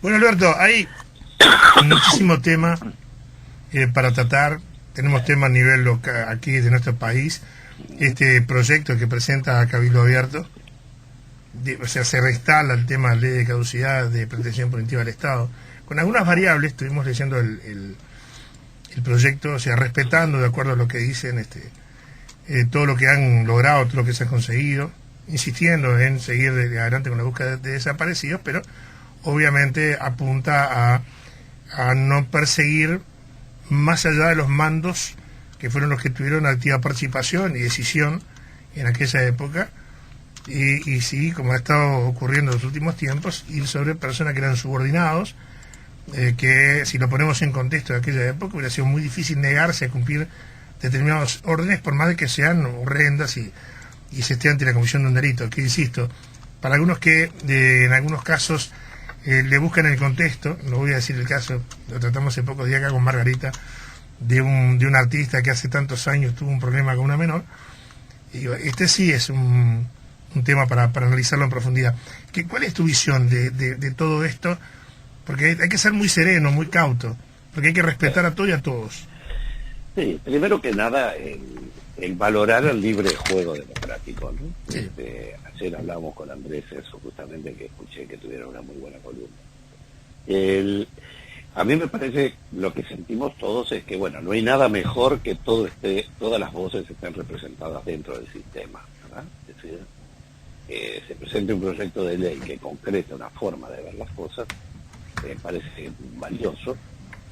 Bueno, Alberto, hay muchísimo tema para tratar. Tenemos temas a nivel local, aquí de nuestro país. Este proyecto que presenta Cabildo Abierto, o sea, se reinstala el tema de la ley de caducidad de protección preventiva del Estado. Con algunas variables, estuvimos leyendo el proyecto, o sea, respetando de acuerdo a lo que dicen todo lo que han logrado, todo lo que se ha conseguido, insistiendo en seguir adelante con la búsqueda de desaparecidos, pero obviamente apunta a no perseguir más allá de los mandos que fueron los que tuvieron activa participación y decisión en aquella época, y sí, como ha estado ocurriendo en los últimos tiempos, ir sobre personas que eran subordinados, que si lo ponemos en contexto de aquella época hubiera sido muy difícil negarse a cumplir determinados órdenes por más de que sean horrendas y se esté ante la comisión de un delito, que insisto, para algunos que en algunos casos le buscan el contexto, no voy a decir el caso, lo tratamos hace pocos días acá con Margarita, de un artista que hace tantos años tuvo un problema con una menor, y digo, este sí es un tema para analizarlo en profundidad. ¿Cuál es tu visión de todo esto? Porque hay que ser muy sereno, muy cauto, porque hay que respetar a todos y a todos. Sí, primero que nada, el valorar el libre juego democrático, ¿no? Sí. Ayer hablamos con Andrés eso, justamente, que escuché que tuvieron una muy buena columna. A mí me parece, lo que sentimos todos es que, bueno, no hay nada mejor que todas las voces estén representadas dentro del sistema, ¿verdad? Es decir, se presente un proyecto de ley que concreta una forma de ver las cosas, me parece valioso,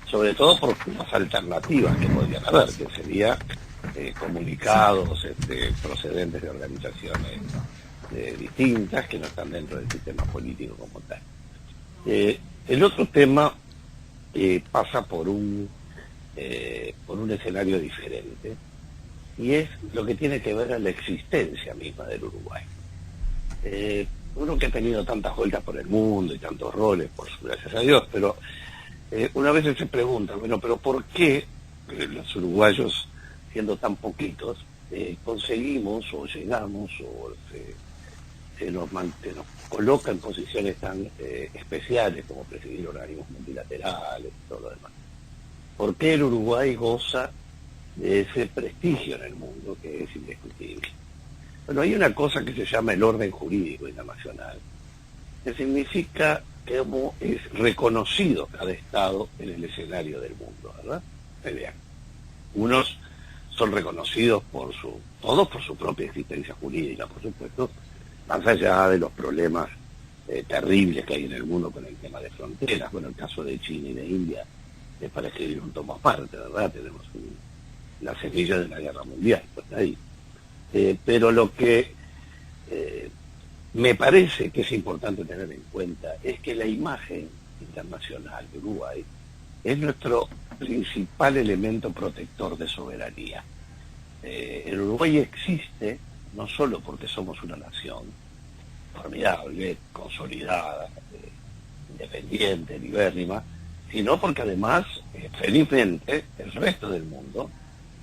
sobre todo por las alternativas que podrían haber, que sería comunicados procedentes de organizaciones distintas que no están dentro del sistema político como tal. El otro tema pasa por un escenario diferente, y es lo que tiene que ver con la existencia misma del Uruguay. Uno que ha tenido tantas vueltas por el mundo y tantos roles, gracias a Dios, pero una vez se pregunta, bueno, pero ¿por qué los uruguayos, siendo tan poquitos, conseguimos o llegamos o se nos coloca en posiciones tan especiales como presidir organismos multilaterales y todo lo demás? ¿Por qué el Uruguay goza de ese prestigio en el mundo que es indiscutible? Bueno, hay una cosa que se llama el orden jurídico internacional, que significa cómo es reconocido cada Estado en el escenario del mundo, ¿verdad? Vean, unos son reconocidos todos por su propia existencia jurídica, por supuesto, más allá de los problemas terribles que hay en el mundo con el tema de fronteras. Bueno, el caso de China y de India es para escribir un tomo aparte, ¿verdad? Tenemos la semilla de la guerra mundial, pues ahí. Pero lo que me parece que es importante tener en cuenta es que la imagen internacional de Uruguay es nuestro principal elemento protector de soberanía. El Uruguay existe no solo porque somos una nación formidable, consolidada, independiente, libérrima, sino porque además, felizmente, el resto del mundo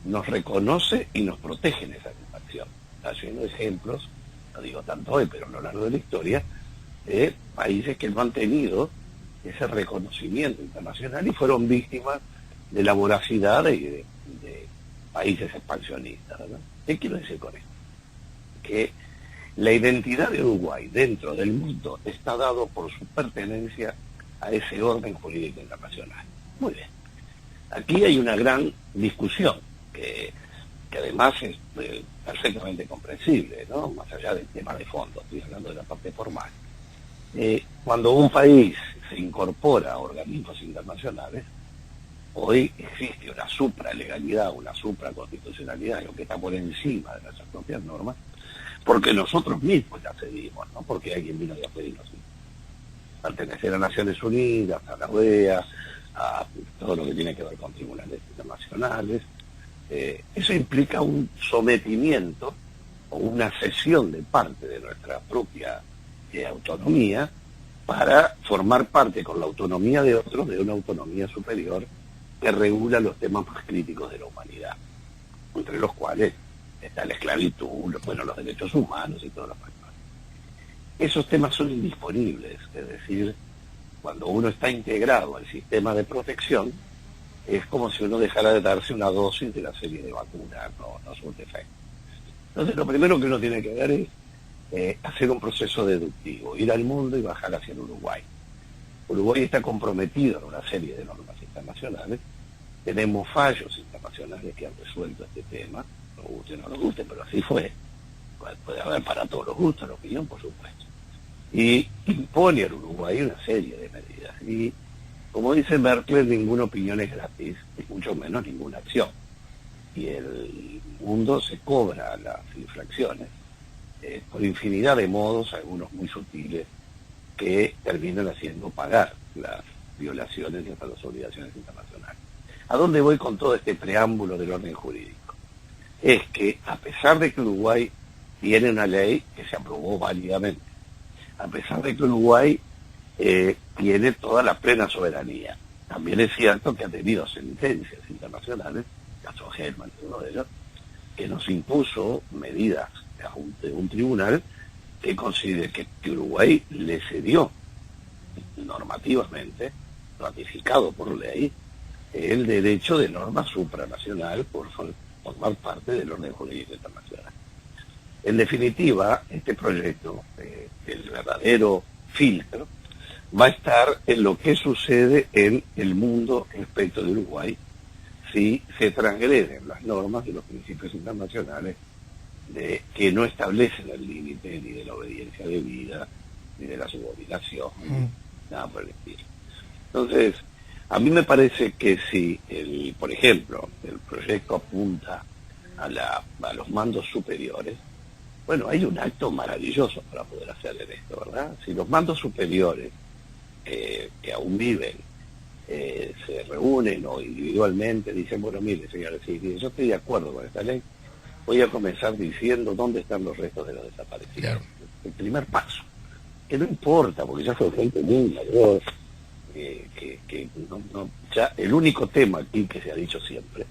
nos reconoce y nos protege en esa acción. Está lleno de ejemplos, no digo tanto hoy, pero a lo largo de la historia, de países que no han tenido ese reconocimiento internacional y fueron víctimas de la voracidad de países expansionistas, ¿verdad? ¿Qué quiero decir con esto? Que la identidad de Uruguay dentro del mundo está dado por su pertenencia a ese orden jurídico internacional. Muy bien. Aquí hay una gran discusión que además es perfectamente comprensible, ¿no? Más allá del tema de fondo, estoy hablando de la parte formal. Cuando un país se incorpora a organismos internacionales, hoy existe una supralegalidad, una supraconstitucionalidad, lo que está por encima de nuestras propias normas, porque nosotros mismos ya cedimos, no porque alguien vino a pedirnos pertenecer a Naciones Unidas, a la OEA, a todo lo que tiene que ver con tribunales internacionales. Eso implica un sometimiento o una cesión de parte de nuestra propia autonomía para formar parte con la autonomía de otros de una autonomía superior que regula los temas más críticos de la humanidad, entre los cuales está la esclavitud, los derechos humanos y todas las cosas. Esos temas son indisponibles, es decir, cuando uno está integrado al sistema de protección, es como si uno dejara de darse una dosis de la serie de vacunas, no surte efecto. Entonces lo primero que uno tiene que ver es hacer un proceso deductivo, ir al mundo y bajar hacia el Uruguay. Uruguay está comprometido en una serie de normas internacionales, tenemos fallos internacionales que han resuelto este tema, nos guste o no nos guste, pero así fue. Puede haber para todos los gustos, la opinión, por supuesto. Y impone al Uruguay una serie de medidas. Y como dice Merkel, ninguna opinión es gratis, y mucho menos ninguna acción. Y el mundo se cobra las infracciones por infinidad de modos, algunos muy sutiles, que terminan haciendo pagar las violaciones y hasta las obligaciones internacionales. ¿A dónde voy con todo este preámbulo del orden jurídico? Es que a pesar de que Uruguay tiene una ley que se aprobó válidamente, a pesar de que Uruguay tiene toda la plena soberanía, también es cierto que ha tenido sentencias internacionales, caso Hellman es uno de ellos, que nos impuso medidas de un tribunal que considere que Uruguay le cedió normativamente, ratificado por ley, el derecho de norma supranacional por formar parte del orden jurídico internacional. En definitiva, este proyecto, el verdadero filtro, va a estar en lo que sucede en el mundo respecto de Uruguay si se transgreden las normas de los principios internacionales que no establecen el límite ni de la obediencia debida, ni de la subordinación, nada por el estilo. Entonces, a mí me parece que si, por ejemplo, el proyecto apunta a los mandos superiores, bueno, hay un acto maravilloso para poder hacer en esto, ¿verdad? Si los mandos superiores que aún viven se reúnen o individualmente dicen, bueno, mire, señores, si yo estoy de acuerdo con esta ley, voy a comenzar diciendo dónde están los restos de los desaparecidos. Claro. El primer paso, que no importa, porque ya fue gente muy mayor, ya el único tema aquí que se ha dicho siempre,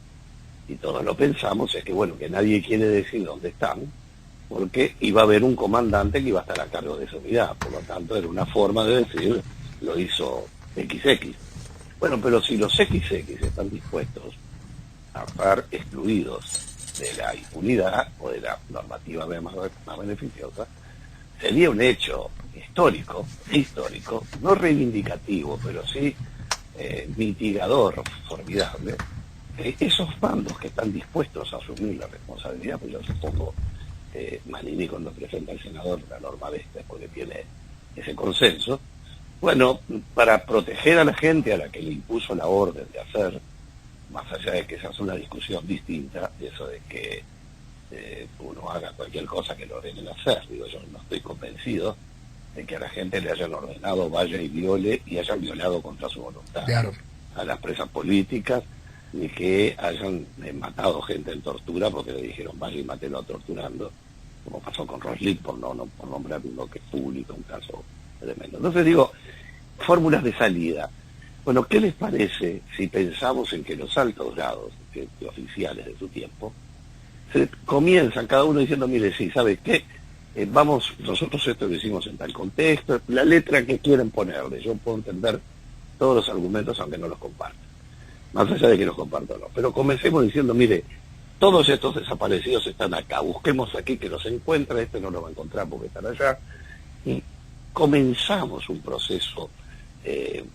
y todos lo pensamos, es que bueno, que nadie quiere decir dónde están, porque iba a haber un comandante que iba a estar a cargo de esa unidad, por lo tanto era una forma de decir, lo hizo XX. Bueno, pero si los XX están dispuestos a estar excluidos de la impunidad o de la normativa más beneficiosa, sería un hecho histórico, no reivindicativo, pero sí mitigador, formidable. Esos bandos que están dispuestos a asumir la responsabilidad, pues yo supongo Manini cuando presenta al senador la norma de este, porque tiene ese consenso, bueno, para proteger a la gente a la que le impuso la orden de hacer, más allá de que esa es una discusión distinta, eso de que uno haga cualquier cosa que lo ordenen hacer, digo, yo no estoy convencido de que a la gente le hayan ordenado vaya y viole y hayan violado contra su voluntad claro. A las presas políticas, ni que hayan matado gente en tortura porque le dijeron vaya y mátelo torturando, como pasó con Roslik, por nombrar uno que es público, un caso tremendo. Entonces digo, fórmulas de salida. Bueno, ¿qué les parece si pensamos en que los altos grados que oficiales de su tiempo se comienzan cada uno diciendo, mire, sí, ¿sabe qué? Nosotros esto lo hicimos en tal contexto, la letra que quieren ponerle, yo puedo entender todos los argumentos aunque no los comparta, más allá de que los comparto o no, pero comencemos diciendo, mire, todos estos desaparecidos están acá, busquemos aquí que los encuentra, este no lo va a encontrar porque están allá, y comenzamos un proceso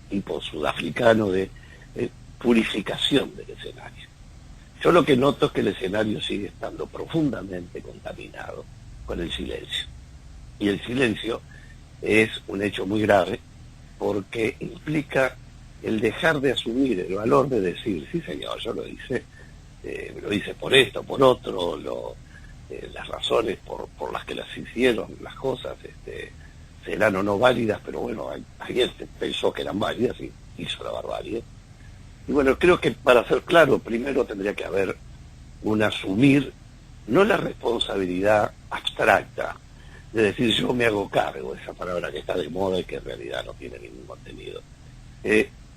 tipo sudafricano de purificación del escenario. Yo lo que noto es que el escenario sigue estando profundamente contaminado con el silencio. Y el silencio es un hecho muy grave porque implica el dejar de asumir el valor de decir, sí señor, yo lo hice por esto, por otro, las razones por las que las hicieron, las cosas, serán o no válidas, pero bueno, alguien pensó que eran válidas y hizo la barbarie. Y bueno, creo que para ser claro, primero tendría que haber un asumir, no la responsabilidad abstracta, de decir yo me hago cargo, esa palabra que está de moda y que en realidad no tiene ningún contenido.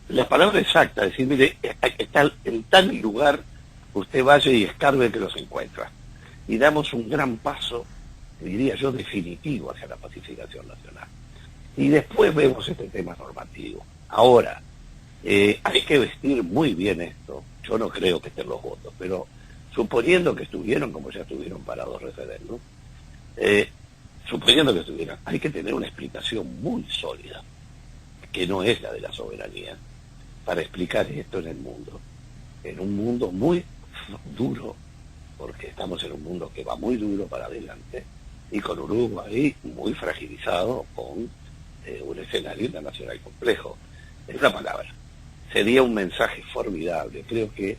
La palabra exacta, decir, mire, está en tal lugar, usted vaya y escarbe que los encuentra. Y damos un gran paso, diría yo, definitivo hacia la pacificación nacional. Y después vemos este tema normativo. Ahora, hay que vestir muy bien esto. Yo no creo que estén los votos, pero suponiendo que estuvieron, como ya estuvieron para 2 referéndums, suponiendo que estuvieran, hay que tener una explicación muy sólida, que no es la de la soberanía, para explicar esto en un mundo muy duro, porque estamos en un mundo que va muy duro para adelante, y con Uruguay muy fragilizado con un escenario internacional complejo. Es una palabra. Sería un mensaje formidable. Creo que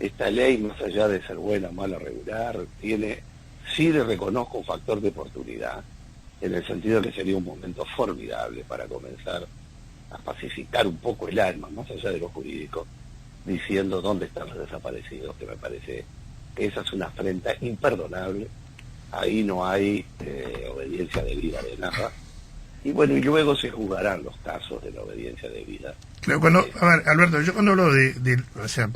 esta ley, más allá de ser buena, mala, regular, sí le reconozco un factor de oportunidad, en el sentido que sería un momento formidable para comenzar a pacificar un poco el alma, más allá de lo jurídico, diciendo dónde están los desaparecidos, que me parece que esa es una afrenta imperdonable. Ahí no hay obediencia debida de nada. Y bueno, y luego se juzgarán los casos de la obediencia debida. Claro, a ver, Alberto, yo cuando hablo o sea,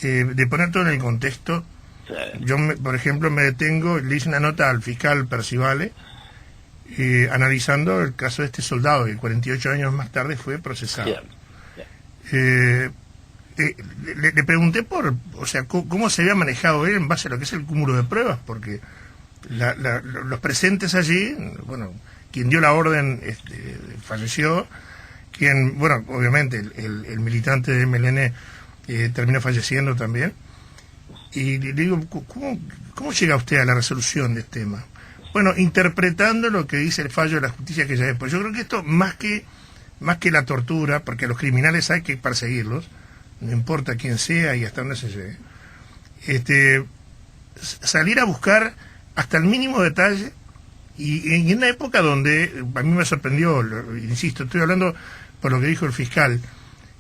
de poner todo en el contexto, yo, por ejemplo, me detengo, le hice una nota al fiscal Percivale, analizando el caso de este soldado que 48 años más tarde fue procesado. Le pregunté o sea, cómo se había manejado él en base a lo que es el cúmulo de pruebas, porque los presentes allí, bueno, quien dio la orden falleció, bueno, obviamente el militante de MLN terminó falleciendo también, y le digo, ¿cómo llega usted a la resolución de este tema? Bueno, interpretando lo que dice el fallo de la justicia que ya después. Yo creo que esto, más que la tortura, porque a los criminales hay que perseguirlos, no importa quién sea y hasta dónde se llegue, salir a buscar hasta el mínimo detalle, y en una época donde a mí me sorprendió, insisto, estoy hablando por lo que dijo el fiscal,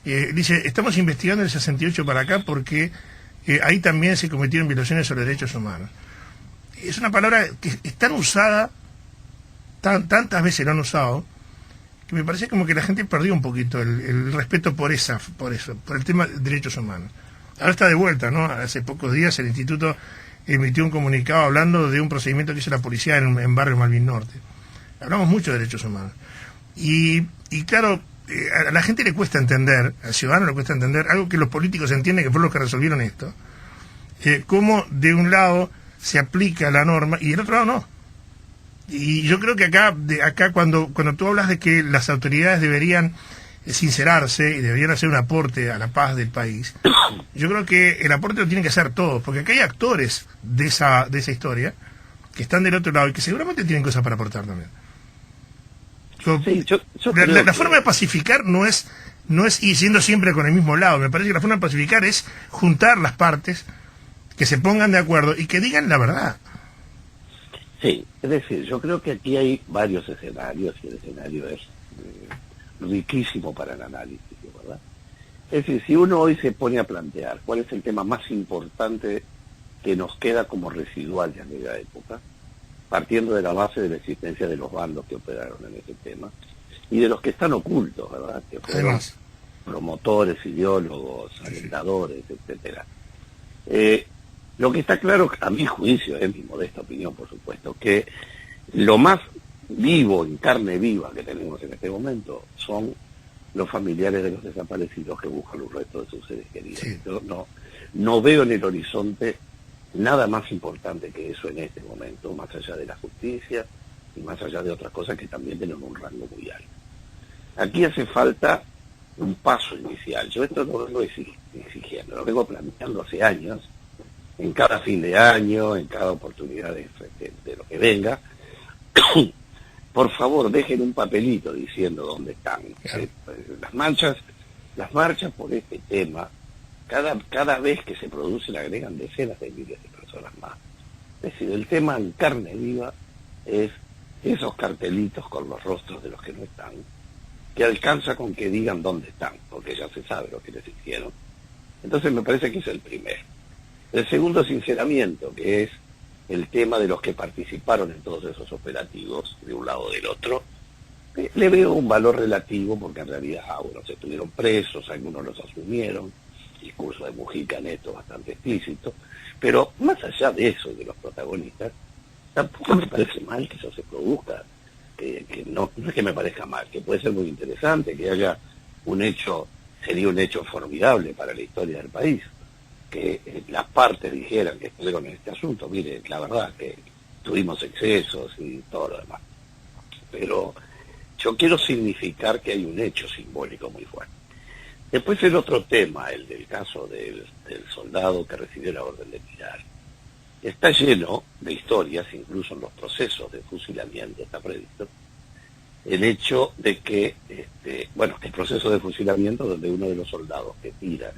dice, estamos investigando el 68 para acá porque ahí también se cometieron violaciones sobre derechos humanos. Es una palabra que es tan usada, tantas veces lo han usado, que me parece como que la gente perdió un poquito el respeto por eso, por el tema de derechos humanos. Ahora está de vuelta, ¿no? Hace pocos días el instituto emitió un comunicado hablando de un procedimiento que hizo la policía en Barrio Malvin Norte. Hablamos mucho de derechos humanos. Y claro, a la gente le cuesta entender, al ciudadano le cuesta entender, algo que los políticos entienden que fue los que resolvieron esto, cómo de un lado se aplica la norma y del otro lado no. Y yo creo que acá cuando tú hablas de que las autoridades deberían sincerarse y deberían hacer un aporte a la paz del país, yo creo que el aporte lo tienen que hacer todos, porque acá hay actores de esa historia que están del otro lado y que seguramente tienen cosas para aportar también. Sí, la forma de pacificar no es ir siendo siempre con el mismo lado. Me parece que la forma de pacificar es juntar las partes, que se pongan de acuerdo y que digan la verdad. Sí, es decir, yo creo que aquí hay varios escenarios y el escenario es riquísimo para el análisis, ¿verdad? Es decir, si uno hoy se pone a plantear cuál es el tema más importante que nos queda como residual de aquella época, partiendo de la base de la existencia de los bandos que operaron en ese tema y de los que están ocultos, ¿verdad? Que fueron promotores, ideólogos, alentadores, etcétera. Lo que está claro, a mi juicio, es mi modesta opinión, por supuesto, que lo más vivo, en carne viva que tenemos en este momento, son los familiares de los desaparecidos que buscan los restos de sus seres queridos. Sí. Yo no veo en el horizonte nada más importante que eso en este momento, más allá de la justicia y más allá de otras cosas que también tienen un rango muy alto. Aquí hace falta un paso inicial. Yo esto no lo vengo exigiendo, lo vengo planteando hace años, en cada fin de año, en cada oportunidad de lo que venga. Por favor, dejen un papelito diciendo dónde están. Claro. Las marchas por este tema, cada vez que se producen agregan decenas de miles de personas más. Es decir, el tema en carne viva es esos cartelitos con los rostros de los que no están, que alcanza con que digan dónde están, porque ya se sabe lo que les hicieron. Entonces me parece que es el primero. El segundo, sinceramiento, que es el tema de los que participaron en todos esos operativos, de un lado o del otro. Le veo un valor relativo, porque en realidad algunos estuvieron presos, algunos los asumieron, discurso de Mujica en esto bastante explícito, pero más allá de eso, de los protagonistas, tampoco me parece mal que eso se produzca, que no es que me parezca mal, que puede ser muy interesante, que haya un hecho, sería un hecho formidable para la historia del país, que las partes dijeran que estuvieron en este asunto. Mire, la verdad que tuvimos excesos y todo lo demás. Pero yo quiero significar que hay un hecho simbólico muy fuerte. Después el otro tema, el del caso del soldado que recibió la orden de tirar, está lleno de historias, incluso en los procesos de fusilamiento está previsto, el hecho de que, el proceso de fusilamiento donde uno de los soldados que tira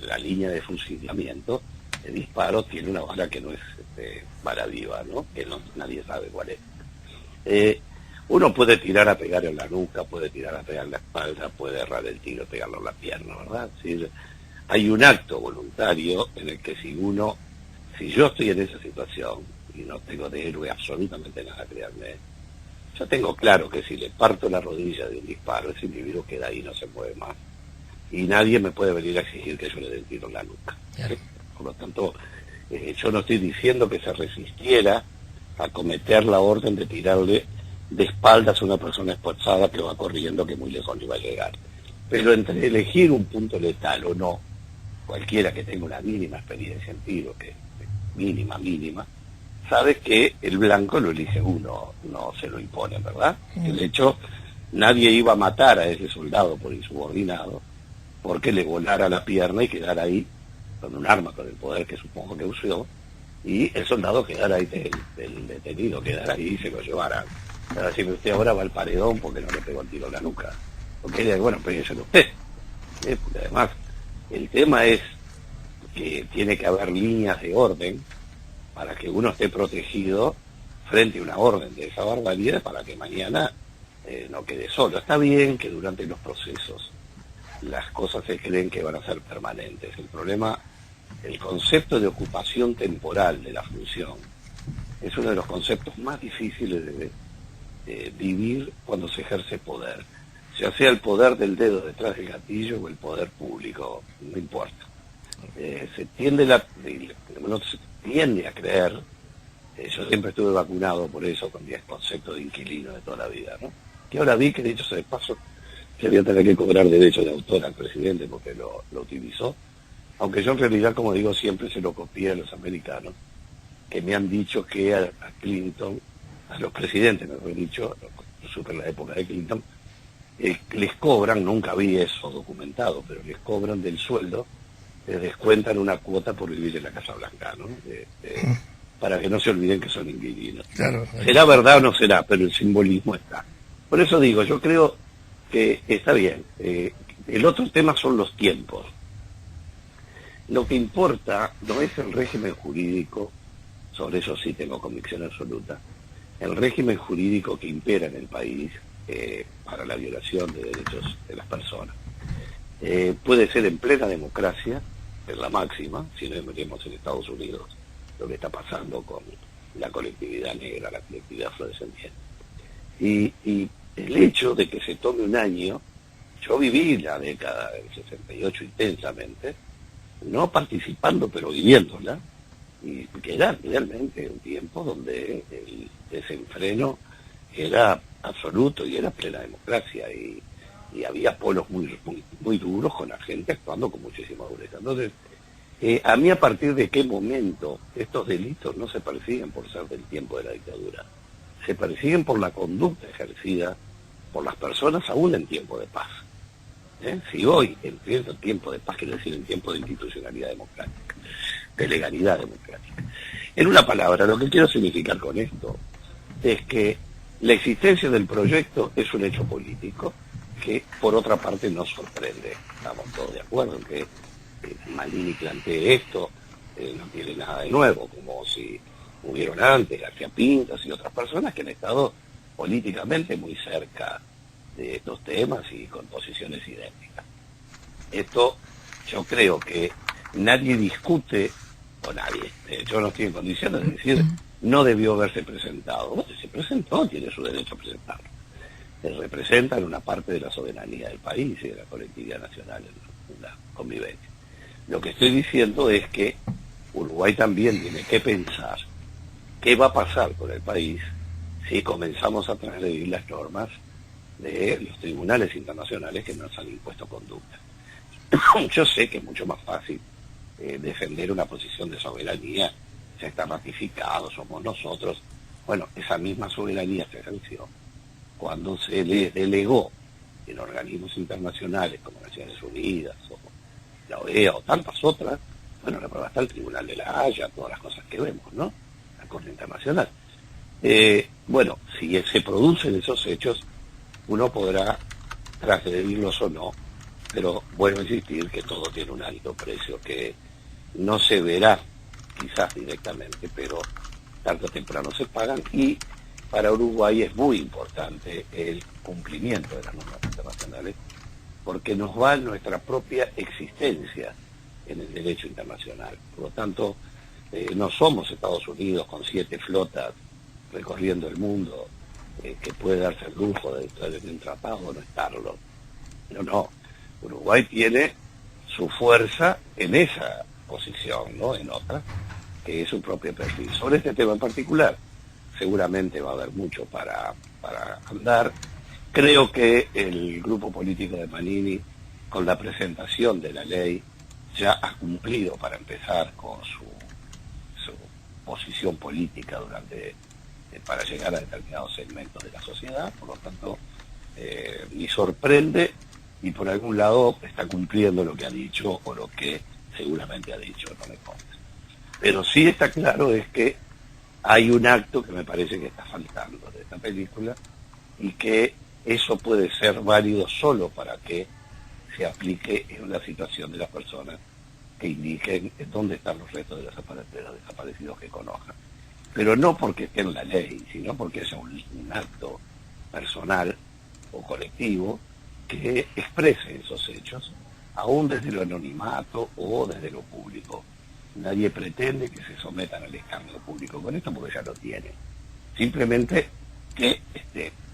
la línea de fusilamiento, de disparo, tiene una bala que no es bala viva, ¿no? Que nadie sabe cuál es. Uno puede tirar a pegar en la nuca, puede tirar a pegar en la espalda, puede errar el tiro, pegarlo en la pierna, ¿verdad? Es decir, hay un acto voluntario en el que si yo estoy en esa situación, y no tengo de héroe absolutamente nada, créanme, yo tengo claro que si le parto la rodilla de un disparo, ese individuo queda ahí, no se mueve más. Y nadie me puede venir a exigir que yo le dé el tiro en la nuca. ¿Sí? Por lo tanto, yo no estoy diciendo que se resistiera a cometer la orden de tirarle de espaldas a una persona esforzada que va corriendo, que muy lejos le va a llegar. Pero entre elegir un punto letal o no, cualquiera que tenga una mínima experiencia en tiro, que mínima, sabe que el blanco lo elige uno, no se lo impone, ¿verdad? De hecho, nadie iba a matar a ese soldado por insubordinado, porque le volara la pierna y quedara ahí con un arma, con el poder que supongo que usó, y el soldado quedara ahí, el detenido quedara ahí y se lo llevara. Para decirme, usted ahora va al paredón porque no le pegó el tiro en la nuca. Porque bueno, pégueselo usted. Porque además, el tema es que tiene que haber líneas de orden para que uno esté protegido frente a una orden de esa barbaridad, para que mañana no quede solo. Está bien que durante los procesos las cosas se creen que van a ser permanentes. El problema, el concepto de ocupación temporal de la función, es uno de los conceptos más difíciles de vivir cuando se ejerce poder. Ya sea el poder del dedo detrás del gatillo o el poder público, no importa. Se tiende a creer, yo siempre estuve vacunado por eso, con el concepto de inquilino de toda la vida, ¿no? Que ahora vi que, dicho sea de paso, que había tener que cobrar derecho de autor al presidente porque lo utilizó, aunque yo en realidad, como digo, siempre se lo copié a los americanos, que me han dicho que a Clinton, a los presidentes, mejor dicho, supe en la época de Clinton, les cobran, nunca vi eso documentado, pero les cobran del sueldo, les descuentan una cuota por vivir en la Casa Blanca, ¿no? Para que no se olviden que son inquilinos. Claro. ¿Será verdad o no será? Pero el simbolismo está. Por eso digo, yo creo que está bien. El otro tema son los tiempos. Lo que importa no es el régimen jurídico, sobre eso sí tengo convicción absoluta, el régimen jurídico que impera en el país para la violación de derechos de las personas. Puede ser en plena democracia, es la máxima, si nos metemos en Estados Unidos, lo que está pasando con la colectividad negra, la colectividad afrodescendiente. Y el hecho de que se tome un año, yo viví la década del 68 intensamente, no participando pero viviéndola, y que era realmente un tiempo donde el desenfreno era absoluto y era plena democracia, y había polos muy duros con la gente actuando con muchísima dureza. Entonces, a mí, a partir de qué momento estos delitos no se persiguen por ser del tiempo de la dictadura, se persiguen por la conducta ejercida por las personas aún en tiempo de paz. Si hoy, en tiempo de paz, quiere decir en tiempo de institucionalidad democrática, de legalidad democrática. En una palabra, lo que quiero significar con esto es que la existencia del proyecto es un hecho político que, por otra parte, nos sorprende. Estamos todos de acuerdo en que Malini plantee esto, no tiene nada de nuevo, como si hubieron antes García Pintos y otras personas que han estado políticamente muy cerca de estos temas y con posiciones idénticas. Esto yo creo que nadie discute, o nadie, yo no estoy en condiciones de decir no debió haberse presentado. Bueno, se presentó, tiene su derecho a presentarlo. Representan una parte de la soberanía del país y de la colectividad nacional en la convivencia. Lo que estoy diciendo es que Uruguay también tiene que pensar qué va a pasar con el país si comenzamos a transgredir las normas de los tribunales internacionales que nos han impuesto conducta. Yo sé que es mucho más fácil defender una posición de soberanía, ya está ratificado, somos nosotros. Bueno, esa misma soberanía se ejerció cuando se le delegó en organismos internacionales como Naciones Unidas o la OEA o tantas otras, bueno, la prueba está el Tribunal de la Haya, todas las cosas que vemos, ¿no? La Corte Internacional. Bueno, si se producen esos hechos, uno podrá transgredirlos o no, pero vuelvo a insistir que todo tiene un alto precio que no se verá quizás directamente, pero tarde o temprano se pagan, y para Uruguay es muy importante el cumplimiento de las normas internacionales porque nos va nuestra propia existencia en el derecho internacional. Por lo tanto, no somos Estados Unidos con 7 flotas recorriendo el mundo que puede darse el lujo de estar en un tratado o no estarlo. No. Uruguay tiene su fuerza en esa posición, no en otra, que es su propio perfil. Sobre este tema en particular, seguramente va a haber mucho para andar. Creo que el grupo político de Manini, con la presentación de la ley, ya ha cumplido para empezar con su posición política para llegar a determinados segmentos de la sociedad. Por lo tanto, me sorprende, y por algún lado está cumpliendo lo que ha dicho o lo que seguramente ha dicho, no me consta. Pero sí está claro es que hay un acto que me parece que está faltando de esta película, y que eso puede ser válido solo para que se aplique en una situación de las personas que indiquen dónde están los restos de los desaparecidos que conozcan. Pero no porque esté en la ley, sino porque es un acto personal o colectivo que exprese esos hechos, aún desde lo anonimato o desde lo público. Nadie pretende que se sometan al escándalo público con esto, porque ya lo tienen. Simplemente que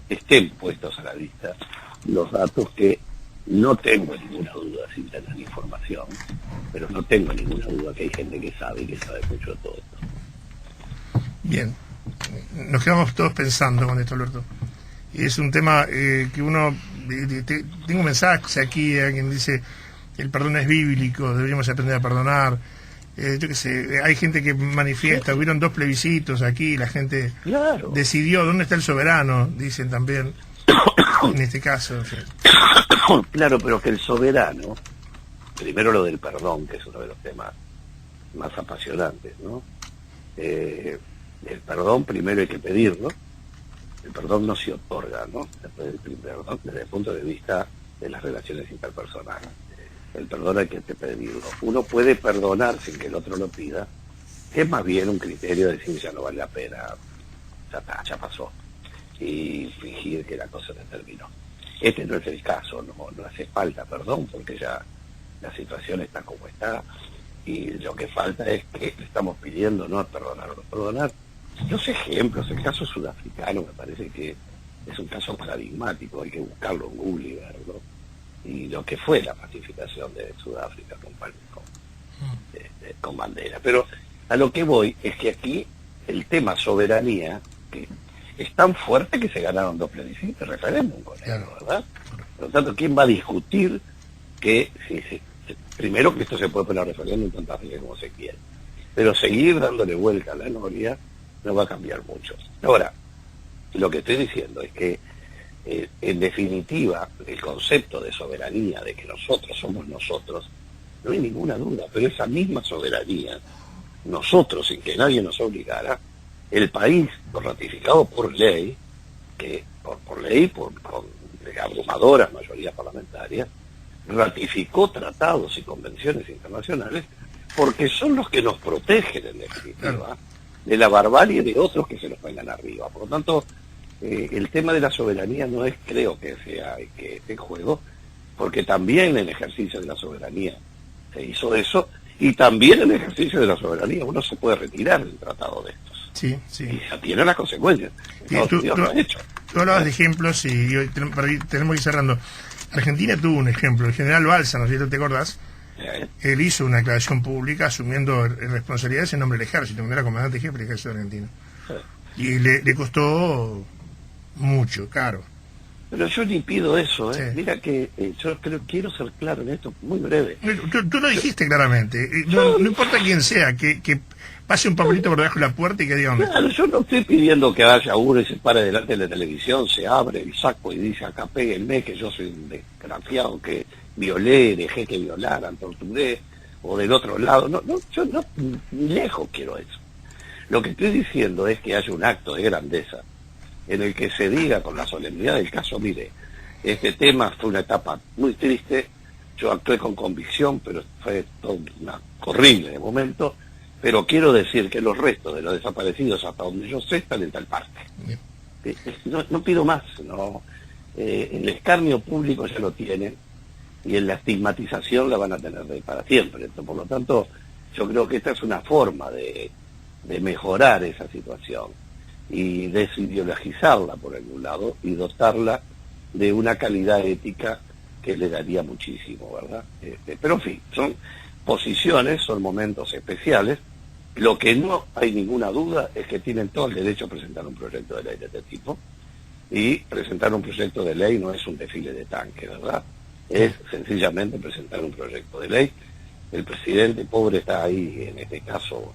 estén puestos a la vista los datos, que no tengo ninguna duda, sin tener información, pero no tengo ninguna duda que hay gente que sabe y que sabe mucho de todo esto. Bien, nos quedamos todos pensando con esto, Alberto. Es un tema que uno... tengo mensajes aquí, alguien dice, el perdón es bíblico, deberíamos aprender a perdonar. Yo qué sé, hay gente que manifiesta, hubieron 2 plebiscitos aquí, la gente decidió dónde está el soberano, dicen también, en este caso. Sí. Claro, pero que el soberano, primero lo del perdón, que es uno de los temas más apasionantes, ¿no? El perdón primero hay que pedirlo, el perdón no se otorga, ¿no? Desde el punto de vista de las relaciones interpersonales. El perdón hay que pedirlo. Uno puede perdonar sin que el otro lo pida, que es más bien un criterio de decir ya no vale la pena, ya pasó, y fingir que la cosa se terminó. Este no es el caso, no hace falta perdón porque ya la situación está como está, y lo que falta es que le estamos pidiendo no perdonar o no perdonar. Los ejemplos, el caso sudafricano me parece que es un caso paradigmático, hay que buscarlo en Google y verlo, y lo que fue la pacificación de Sudáfrica con bandera. Pero a lo que voy es que aquí el tema soberanía, que es tan fuerte que se ganaron 2 plebiscitos, referéndum con él, ¿verdad? Por lo tanto, ¿quién va a discutir que primero que esto se puede poner a referéndum tantas veces como se quiere? Pero seguir dándole vuelta a la noria no va a cambiar mucho. Ahora, lo que estoy diciendo es que en definitiva, el concepto de soberanía, de que nosotros somos nosotros, no hay ninguna duda, pero esa misma soberanía, nosotros, sin que nadie nos obligara, el país, ratificado por ley, que por ley, con abrumadoras mayorías parlamentarias, ratificó tratados y convenciones internacionales, porque son los que nos protegen, en definitiva, de la barbarie de otros que se nos vengan arriba. Por lo tanto, el tema de la soberanía no es, creo que sea que esté en juego, porque también en el ejercicio de la soberanía se hizo eso, y también en el ejercicio de la soberanía uno se puede retirar del tratado de estos. Sí. Y ya tiene las consecuencias. Tú hablabas de ejemplos y tenemos que ir cerrando. Argentina tuvo un ejemplo, el general Balsa, ¿no te acordás? Él hizo una declaración pública asumiendo responsabilidades en nombre del ejército, cuando era comandante jefe del ejército argentino. Y le costó mucho, caro. Pero yo ni pido eso, ¿eh? Sí. Mira que yo quiero ser claro en esto, muy breve. Tú lo dijiste claramente. No importa quién sea, que pase un papelito por debajo de la puerta y que diga dónde está. Claro, yo no estoy pidiendo que vaya uno y se pare delante de la televisión, se abre el saco y dice, acá péguenme, que yo soy un desgraciado, que violé, dejé que violaran, torturé, o del otro lado. Yo no, ni lejos quiero eso. Lo que estoy diciendo es que haya un acto de grandeza en el que se diga con la solemnidad del caso, mire, este tema fue una etapa muy triste, yo actué con convicción, pero fue todo una horrible de momento, pero quiero decir que los restos de los desaparecidos, hasta donde yo sé, están en tal parte. No pido más, no. El escarnio público ya lo tienen, y en la estigmatización la van a tener para siempre. Entonces, por lo tanto, yo creo que esta es una forma de mejorar esa situación y desideologizarla por algún lado y dotarla de una calidad ética que le daría muchísimo, ¿verdad? Pero en fin, son posiciones, son momentos especiales. Lo que no hay ninguna duda es que tienen todo el derecho a presentar un proyecto de ley de este tipo, y presentar un proyecto de ley no es un desfile de tanque, ¿verdad? Es sencillamente presentar un proyecto de ley. El presidente pobre está ahí, en este caso,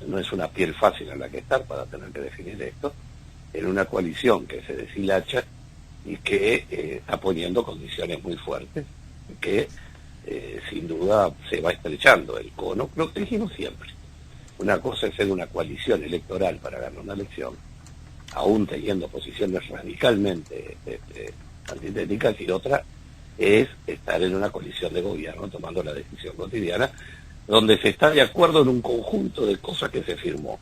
no es una piel fácil en la que estar para tener que definir esto, en una coalición que se deshilacha y que está poniendo condiciones muy fuertes, que sin duda se va estrechando el cono, lo que dijimos siempre. Una cosa es ser una coalición electoral para ganar una elección, aún teniendo posiciones radicalmente antitéticas, y otra es estar en una coalición de gobierno tomando la decisión cotidiana, donde se está de acuerdo en un conjunto de cosas que se firmó,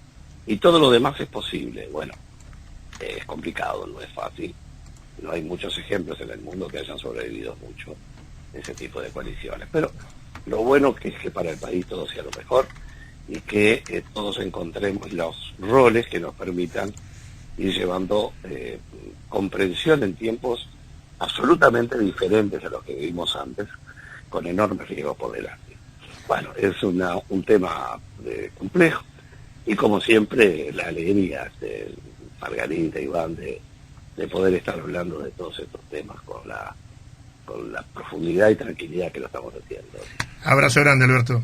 y todo lo demás es posible. Bueno, es complicado, no es fácil, no hay muchos ejemplos en el mundo que hayan sobrevivido mucho ese tipo de coaliciones, pero lo bueno es que para el país todo sea lo mejor, y que todos encontremos los roles que nos permitan ir llevando comprensión en tiempos absolutamente diferentes a los que vivimos antes, con enormes riesgos por delante. Bueno, es un tema complejo, y como siempre la alegría de Margarita, Iván, de poder estar hablando de todos estos temas con la profundidad y tranquilidad que lo estamos haciendo. Abrazo grande, Alberto.